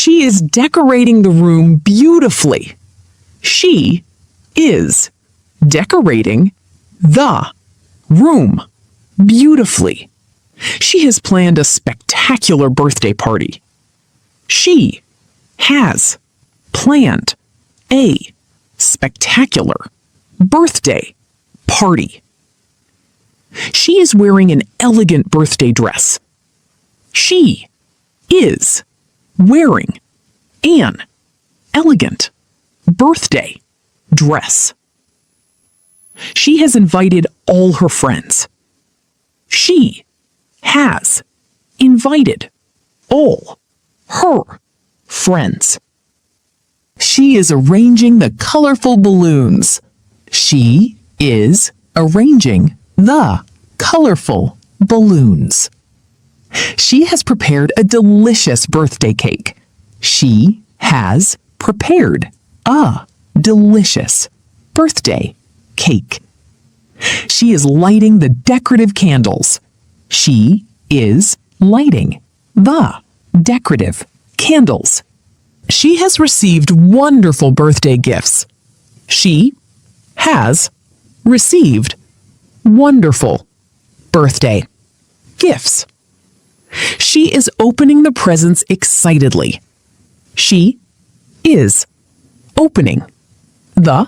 She is decorating the room beautifully. She is decorating the room beautifully. She has planned a spectacular birthday party. She has planned a spectacular birthday party. She is wearing an elegant birthday dress. She is wearing an elegant birthday dress. She has invited all her friends. She has invited all her friends. She is arranging the colorful balloons. She is arranging the colorful balloons. She has prepared a delicious birthday cake. She has prepared a delicious birthday cake. She is lighting the decorative candles. She is lighting the decorative candles. She has received wonderful birthday gifts. She has received wonderful birthday gifts. She is opening the presents excitedly. She is opening the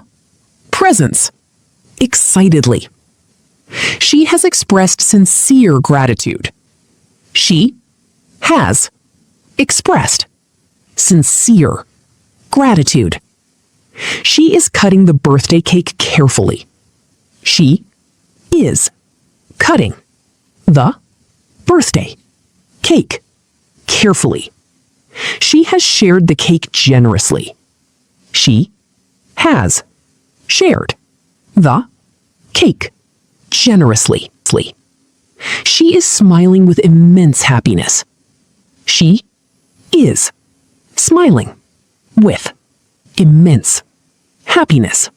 presents excitedly. She has expressed sincere gratitude. She has expressed sincere gratitude. She is cutting the birthday cake carefully. She is cutting the birthday cake carefully. She has shared the cake generously. She has shared the cake generously. She is smiling with immense happiness. She is smiling with immense happiness.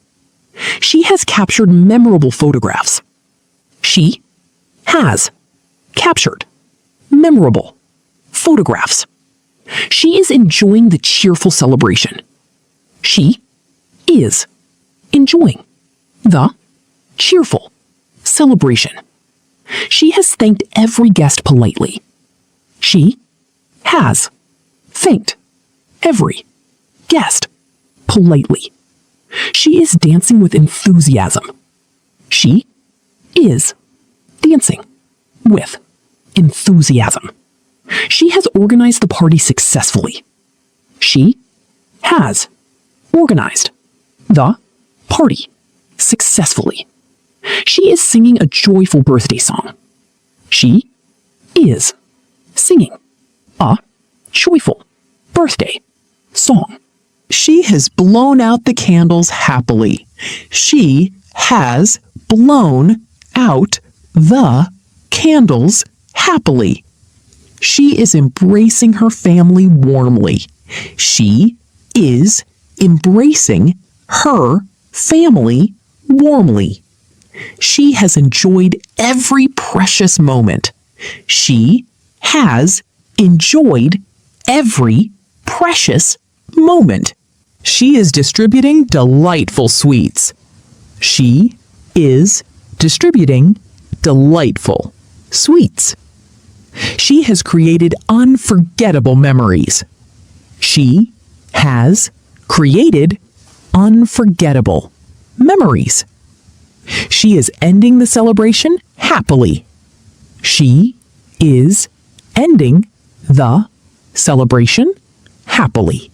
She has captured memorable photographs. She has captured memorable photographs. She is enjoying the cheerful celebration. She is enjoying the cheerful celebration. She has thanked every guest politely. She has thanked every guest politely. She is dancing with enthusiasm. She is dancing with enthusiasm. She has organized the party successfully. She has organized the party successfully. She is singing a joyful birthday song. She is singing a joyful birthday song. She has blown out the candles happily. She has blown out the candles happily. She is embracing her family warmly. She is embracing her family warmly. She has enjoyed every precious moment. She has enjoyed every precious moment. She is distributing delightful sweets. She is distributing delightful sweets. She has created unforgettable memories. She has created unforgettable memories. She is ending the celebration happily. She is ending the celebration happily.